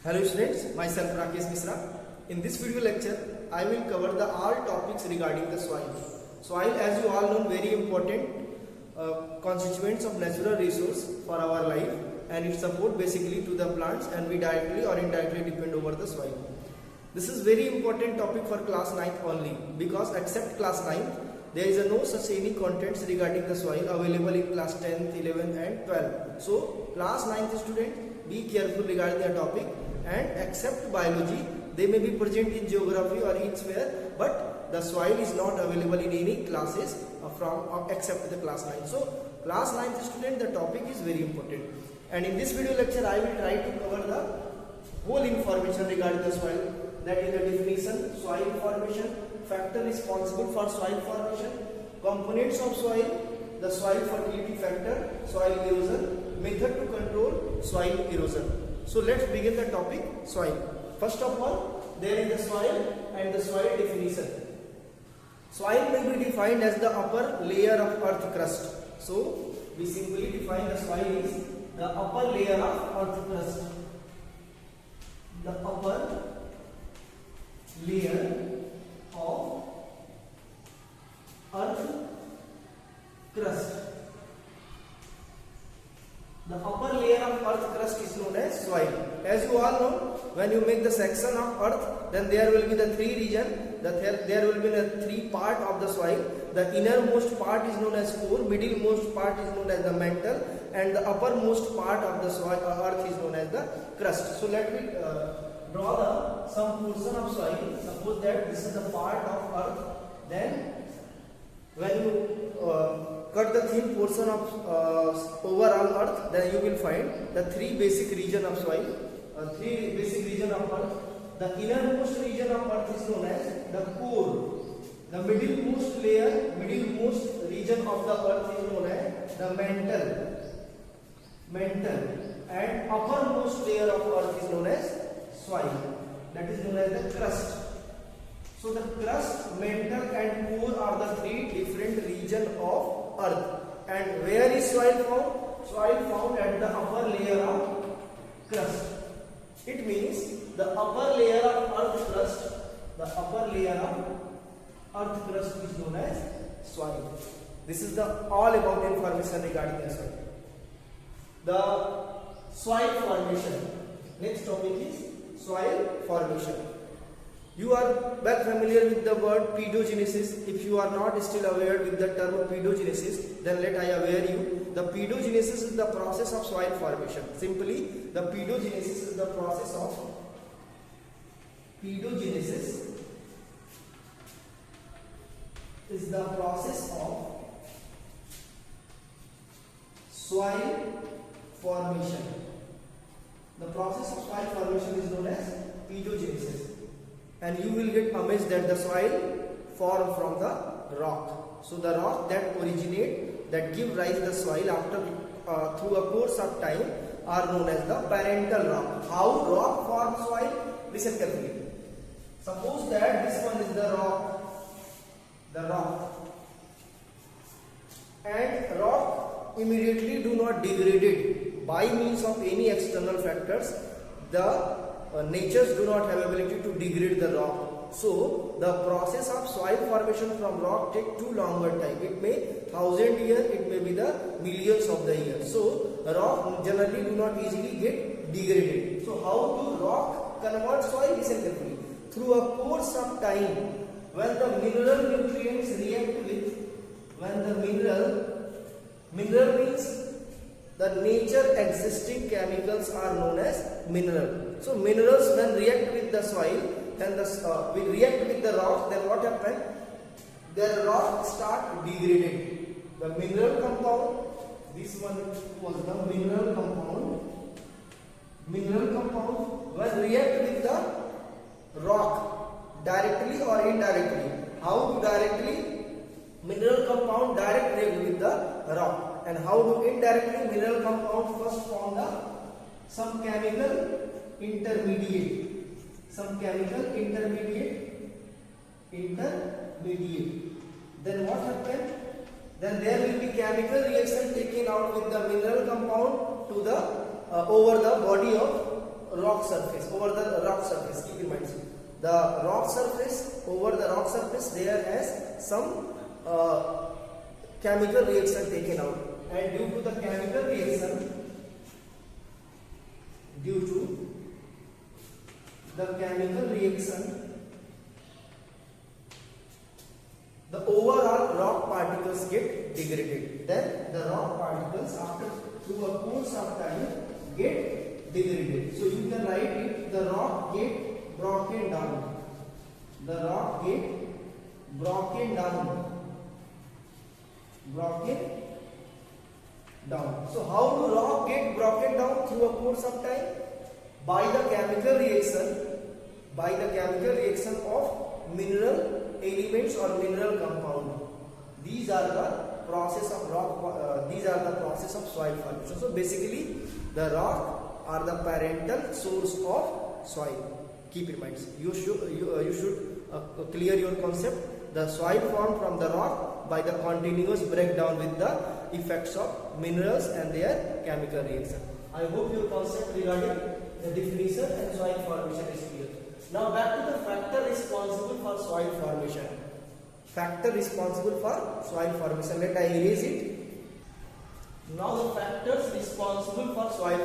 Hello students, myself Rakesh Misra. In this video lecture, I will cover the all topics regarding the soil. Soil, as you all know, very important constituents of natural resource for our life, and it support basically to the plants, and we directly or indirectly depend over the soil. This is very important topic for class 9th only, because except class 9th, there is no such any contents regarding the soil available in class 10th, 11th and 12th. So class 9th student, be careful regarding the topic, and except biology, they may be present in geography or elsewhere, but the soil is not available in any classes except the class 9. So class 9th student, the topic is very important, and in this video lecture I will try to cover the whole information regarding the soil, that is the definition, soil formation, factor responsible for soil formation, components of soil, the soil fertility factor, soil erosion, method to control soil erosion. So let's begin the topic soil. First of all, there is the soil and the soil definition. Soil may be defined as the upper layer of earth crust. So we simply define the soil is the upper layer of earth crust. The upper layer of earth crust. The upper layer of earth crust is known as soil. As you all know, when you make the section of earth, then there will be the three region. There will be the three part of the soil. The innermost part is known as core, middlemost part is known as the mantle, and the uppermost part of the soil earth is known as the crust. So let me draw some portion of soil. Suppose that this is the part of earth. Then when you cut the thin portion of overall earth, then you will find the three basic region of soil, three basic region of earth. The innermost region of earth is known as the core. The middlemost region of the earth is known as the mantle, and uppermost layer of earth is known as soil, that is known as the crust. So the crust, mantle and core are the three different regions of earth. And where is soil found? Soil found at the upper layer of crust. It means the upper layer of earth crust, is known as soil. This is all about information regarding the soil. The soil formation. Next topic is soil formation. You are well familiar with the word pedogenesis. If you are not still aware with the term pedogenesis, then let I aware you. The pedogenesis is the process of soil formation. Simply, the pedogenesis is the process of soil formation. The process of soil formation is known as pedogenesis. And you will get amazed that the soil formed from the rock. So the rock that originate, that give rise to the soil after through a course of time, are known as the parental rock. How rock forms soil? Listen carefully. Suppose that this one is the rock, and rock immediately do not degrade by means of any external factors. The natures do not have ability to degrade the rock. So the process of soil formation from rock take too longer time. It may 1,000 years, it may be the millions of the years. So rock generally do not easily get degraded. So how do rock convert soil? Listen carefully. Through a course of time, when the mineral nutrients react with, mineral means the nature existing chemicals are known as mineral. So minerals when react with the soil, then will react with the rock, then what happens? The rock start degrading. The mineral compound, this one was the mineral compound. When react with the rock, directly or indirectly. How directly? Mineral compound direct react with the rock. And how do indirectly? Mineral compound first form some chemical intermediate. Then what happens? Then there will be chemical reaction taken out with the mineral compound to the over the body of rock surface, over the rock surface. Keep in mind, the rock surface, over the rock surface there has some chemical reaction taken out, and due to the chemical reaction, the overall rock particles get degraded. Then the rock particles, after through a course of time, get degraded. So you can write it: the rock get broken down. The rock get broken down. So how do rock get broken down through a course of time? By the chemical reaction of mineral elements or mineral compound. These are the process of soil formation. So basically, the rock are the parental source of soil. Keep in mind. You should clear your concept. The soil formed from the rock by the continuous breakdown with the effects of minerals and their chemical reaction. I hope your concept regarding the definition and soil formation is clear. Now back to the factor responsible for soil formation. Let I erase it. Now the factors responsible for soil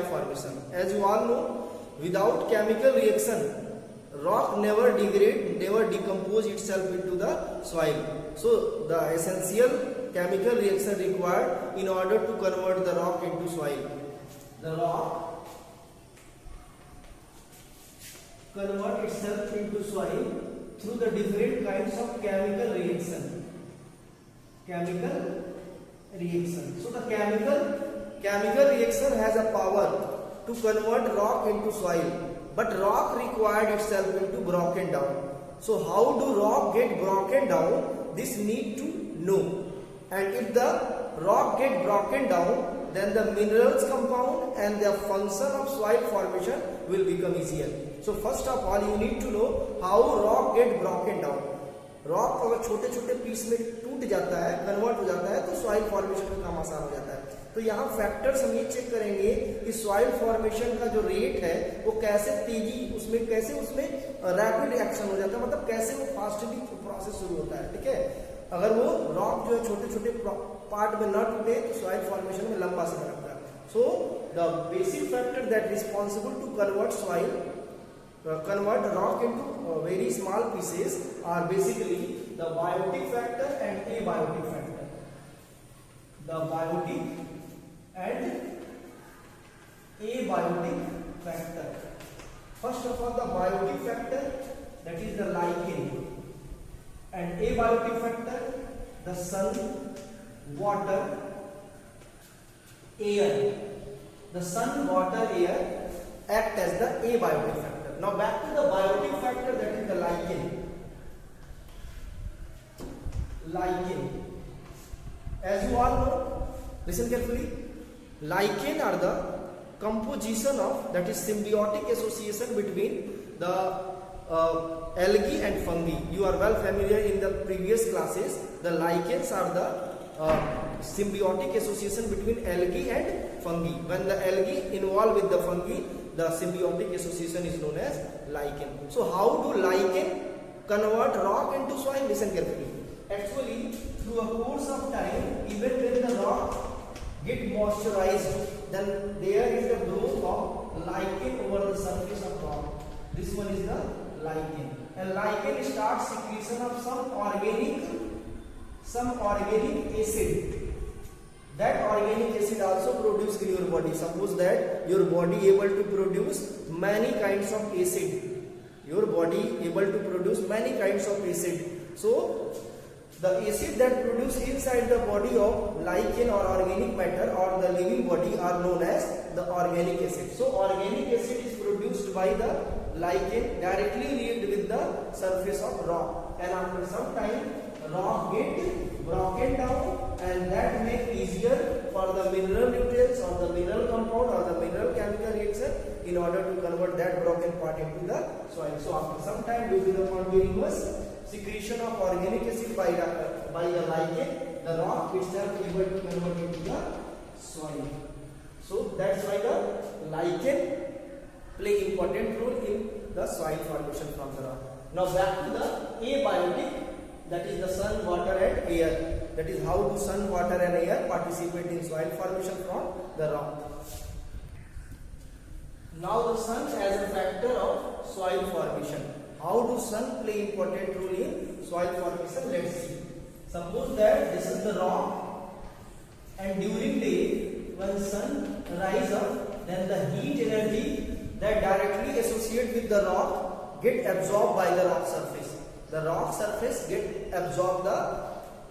formation. As you all know, without chemical reaction, rock never decompose itself into the soil. So the essential chemical reaction required in order to convert the rock into soil. The rock convert itself into soil through the different kinds of chemical reaction. So the chemical reaction has a power to convert rock into soil, but rock required itself into broken down. So how do rock get broken down? This need to know. And if the rock get broken down, then the minerals compound and the function of soil formation will become easier. So first of all, you need to know how rock get broken down. Rock अगर छोटे छोटे piece में टूट जाता है, convert हो जाता है, तो सॉइल फॉर्मेशन का काम आसान हो जाता है. तो यहाँ फैक्टर्स हम ये चेक करेंगे कि सॉइल फॉर्मेशन का जो रेट है वो कैसे कैसे उसमें रैपिड एक्शन हो जाता है, मतलब कैसे वो फास्टली प्रोसेस शुरू होता है. ठीक है, अगर वो रॉक जो है छोटे छोटे पार्ट में न टूटे तो सॉइल फॉर्मेशन में लंबा समय लगता है. So the basic factor that responsible to convert rock into very small pieces are basically the biotic factor and abiotic factor. The biotic and abiotic factor. First of all, the biotic factor, that is the lichen, and abiotic factor, the sun, water, air. The sun, water, air act as the abiotic factor. Now back to the biotic factor, that is the lichen. As you all know, listen carefully, lichen are the composition of, that is symbiotic association between the algae and fungi. You are well familiar in the previous classes. The lichens are the symbiotic association between algae and fungi. When the algae involve with the fungi, the symbiotic association is known as lichen. So how do lichen convert rock into soil? Listen carefully. Actually, through a course of time, even when the rock get moisturized, then there is the growth of lichen over the surface of rock. This one is the lichen, and lichen starts secretion of some organic acid. That organic acid also produced in your body. Suppose that your body able to produce many kinds of acid. So the acid that produced inside the body of lichen or organic matter or the living body are known as the organic acid. So organic acid is produced by the lichen directly linked with the surface of rock, and after some time rock get broken down, and that make easier for the mineral nutrients or the mineral compound or the mineral chemical reaction in order to convert that broken part into the soil. So after some time, due to the continuous secretion of organic acid by the lichen, the rock itself is able to convert into the soil. So that's why the lichen play important role in the soil formation from the rock. Now back to the abiotic, that is the sun, water and air. That is how do sun, water and air participate in soil formation from the rock. Now the sun as a factor of soil formation. How do sun play important role in soil formation? Let's see. Suppose that this is the rock, and during day when sun rise up, then the heat energy that directly associate with the rock get absorbed by the rock surface. The rock surface get absorb the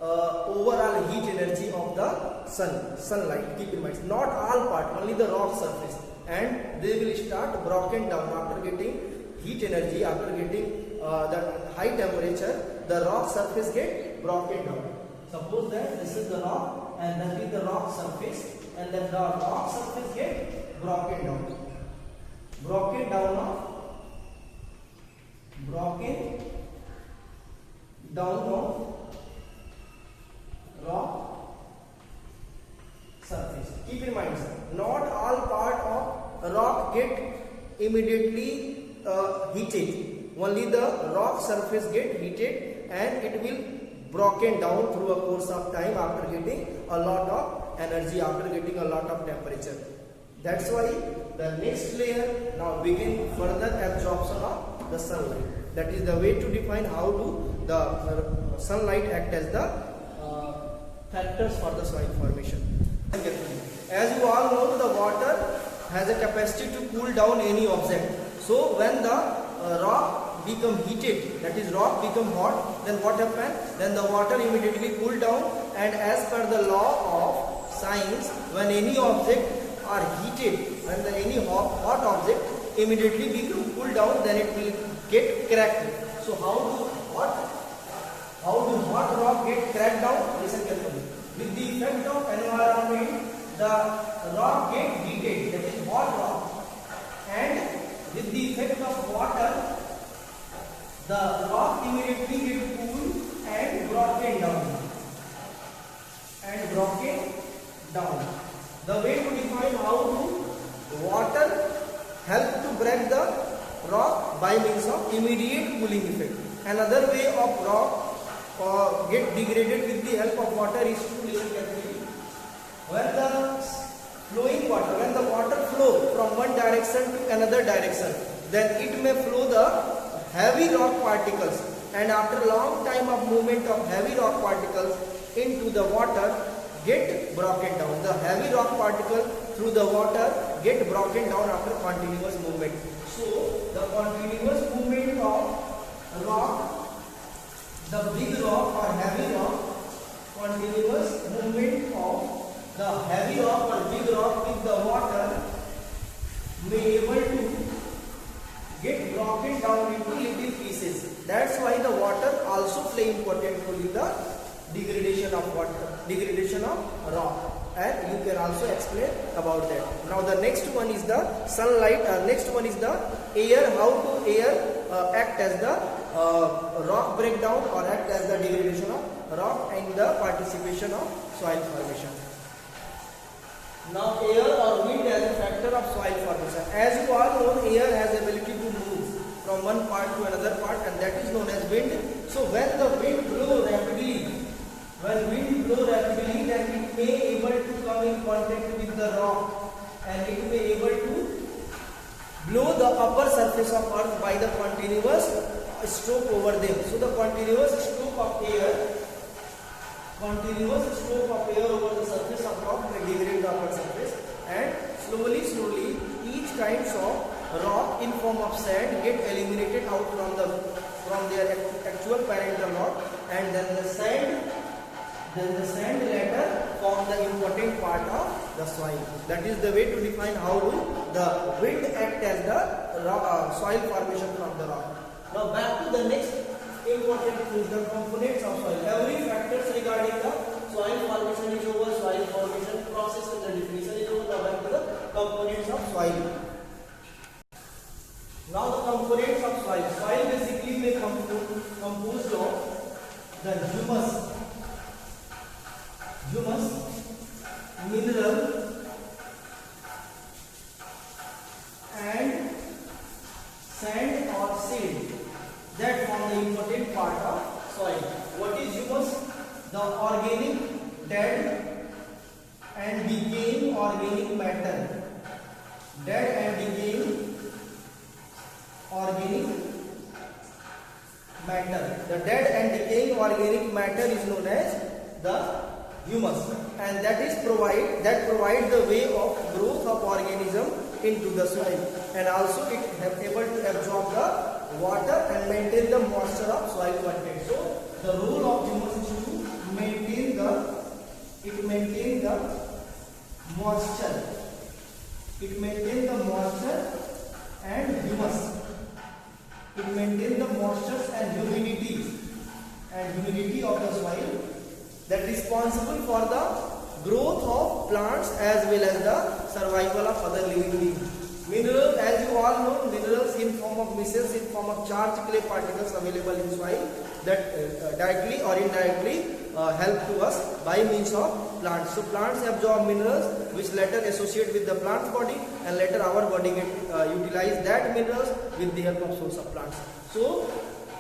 overall heat energy of the sunlight. Keep in mind, not all part, only the rock surface, and they will start broken down after getting heat energy, after getting the high temperature. The rock surface get broken down. Suppose that this is the rock and that is the rock surface, and then the rock surface get broken down. Broken down of rock surface. Keep in mind, not all part of rock get immediately heated. Only the rock surface get heated, and it will broken down through a course of time after getting a lot of energy, after getting a lot of temperature. That's why the next layer now begin further absorption of the sunlight. That is the way to define how do the sunlight act as the factors for the soil formation. As you all know, the water has a capacity to cool down any object. So when the rock become heated, that is rock become hot, then what happen? Then the water immediately cool down, and as per the law of science, when any object are heated, when any hot object immediately become cool down, then it will get cracked. So how do hot rock get cracked down? Listen carefully. With the effect of environment, the rock get heated, that is hot rock, and with the effect of water, the rock immediately get cool and broken down. The way to define how do water help to break the rock by means of immediate cooling effect. Another way of rock get degraded with the help of water is to listen carefully. When the water flow from one direction to another direction, then it may flow the heavy rock particles, and after long time of movement of heavy rock particles into the water get broken down. The heavy rock particle through the water get broken down after continuous movement. So the continuous movement of rock, the big rock or heavy rock, continuous movement of the heavy rock or big rock with the water may able to get broken down into little pieces. That's why the water also play important role in the degradation of rock, and you can also explain about that. Now the next one is the sunlight. Next one is the air. How do air act as the rock breakdown or act as the degradation of rock and the participation of soil formation. Now air or wind as a factor of soil formation. As you all know, air has ability to move from one part to another part, and that is known as wind. So when the wind blows rapidly, then it may able to come in contact with the rock, and it may able to blow the upper surface of earth by the continuous stroke over them. So the continuous stroke of air over the surface of rock may degrade the upper surface, and slowly each kinds of rock in form of sand get eliminated out from their actual parental rock, and then the sand later form the important part of the soil. That is the way to define how do the wind act as the soil formation from the rock. Now back to the next important thing, the components of soil. Every factors regarding the soil formation is over, soil formation process and the definition is over. Now back to the components of soil. Now the components of soil. Soil basically may composed of the humus, mineral, and decaying organic matter. Dead and decaying organic matter. The dead and decaying organic matter is known as the humus, and that provide the way of growth of organism into the soil, and also it is able to absorb the water and maintain the moisture of soil content. So the role of humus is to maintain the moisture. It maintains the moisture and humus. It maintains the moisture and humidity of the soil, that is responsible for the growth of plants as well as the survival of other living beings. Minerals, as you all know, minerals in form of minerals in form of charged clay particles available in soil that directly or indirectly help to us by means of plants. So plants absorb minerals which later associate with the plant's body, and later our body utilize that minerals with the help of source of plants. So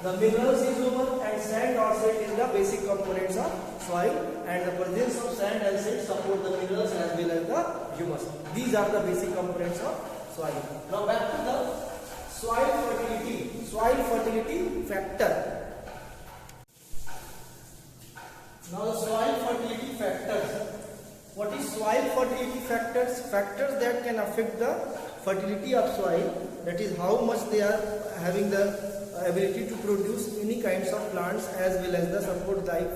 the minerals is over, and sand or silt is the basic components of soil, and the presence of sand and silt support the minerals as well as the humus. These are the basic components of soil. Now back to the soil fertility factor. Now the soil fertility factors. What is soil fertility factors? Factors that can affect the fertility of soil, that is how much they are having the ability to produce any kinds of plants as well as the support life,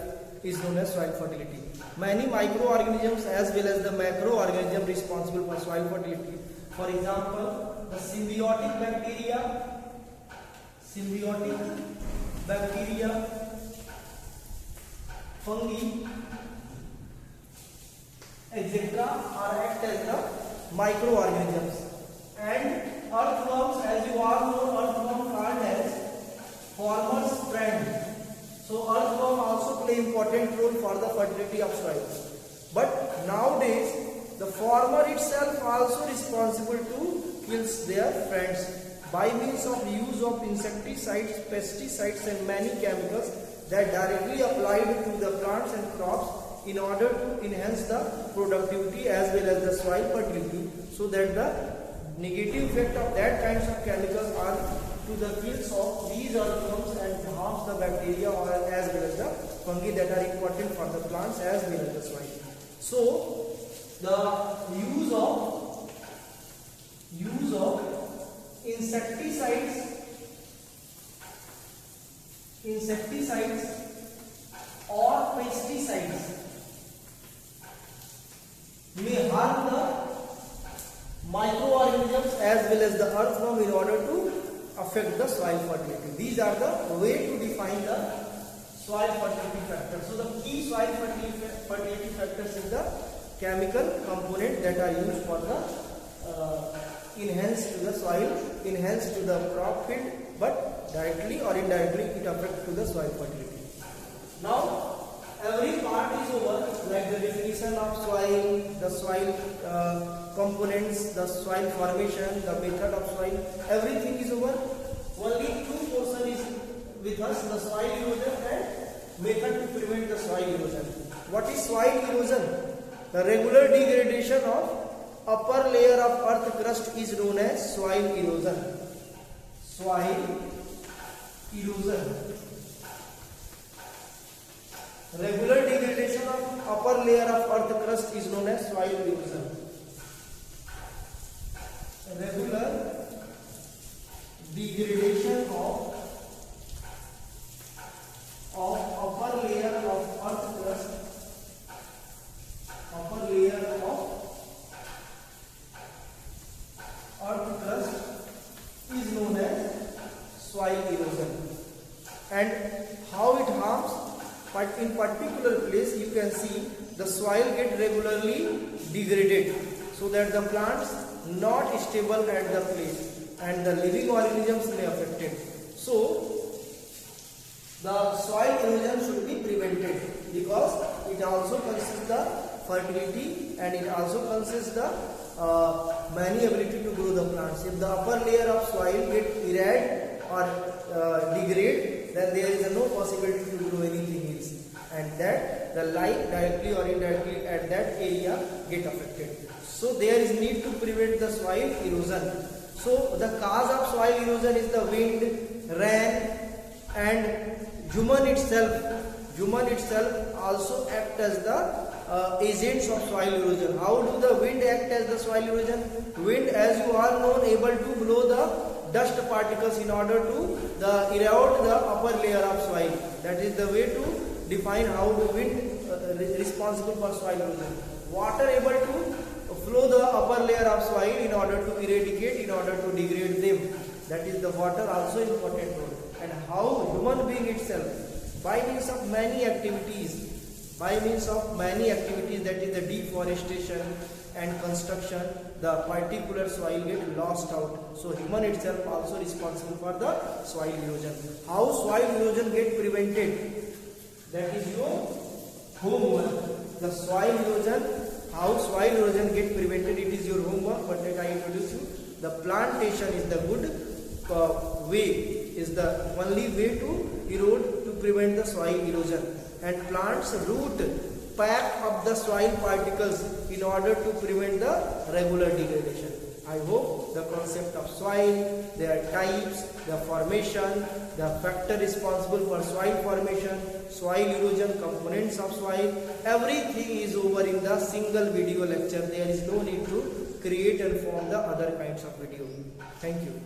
is known as soil fertility. Many microorganisms as well as the macroorganisms responsible for soil fertility. For example, the symbiotic bacteria, fungi, etc. are act as the microorganisms. And earthworms, as you all know, earthworm called as farmer's friend. So earthworm also play important role for the fertility of soil. But nowadays the farmer itself also responsible to kill their friends by means of use of insecticides, pesticides and many chemicals that directly applied to the plants and crops in order to enhance the productivity as well as the soil fertility, so that the negative effect of that kinds of chemicals are to the fields of these earthworms and harms the bacteria or as well as the fungi that are important for the plants as well as the soil. So the use of insecticides or pesticides may harm the microorganisms as well as the earthworm in order to affect the soil fertility. These are the way to define the soil fertility factors. So the key soil fertility factors is the chemical component that are used for the enhance to the soil, enhance to the crop field, but directly or indirectly it affects to the soil fertility. Now every part is over, like the definition of soil, the soil components, the soil formation, the method of soil, everything is over. Only two portions is with us, the soil erosion and method to prevent the soil erosion. What is soil erosion? The regular degradation of upper layer of earth crust is known as soil erosion. Soil erosion. Regular degradation of upper layer of earth crust is known as soil erosion. Regular degradation of upper layer of earth crust, upper layer of earth crust is known as soil erosion. And how it harms? But in particular place you can see the soil get regularly degraded, so that the plants not stable at the place and the living organisms may affected. So the soil erosion should be prevented, because it also consists the fertility and it also consists the many ability to grow the plants. If the upper layer of soil get erode or degrade, then there is no possibility to grow anything else, and that the light directly or indirectly at that area get affected. So there is need to prevent the soil erosion. So the cause of soil erosion is the wind, rain, and human itself also act as the agents of soil erosion. How do the wind act as the soil erosion? Wind, as you all know, able to blow the dust particles in order to erode the upper layer of soil. That is the way to define how the wind responsible for soil erosion. Water able to flow the upper layer of soil in order to eradicate, in order to degrade them. That is the water also important role. And how human being itself, by means of many activities, that is the deforestation and construction, the particular soil get lost out. So human itself also responsible for the soil erosion. How soil erosion get prevented? That is your homework. The soil erosion, how soil erosion get prevented, it is your homework. But let I introduce you. The plantation is the good way, is the only way to erode, to prevent the soil erosion. And plants root pack up the soil particles in order to prevent the regular degradation. I hope the concept of soil, their types, the formation, the factor responsible for soil formation, soil erosion, components of soil, everything is over in the single video lecture. There is no need to create and form the other kinds of video. Thank you.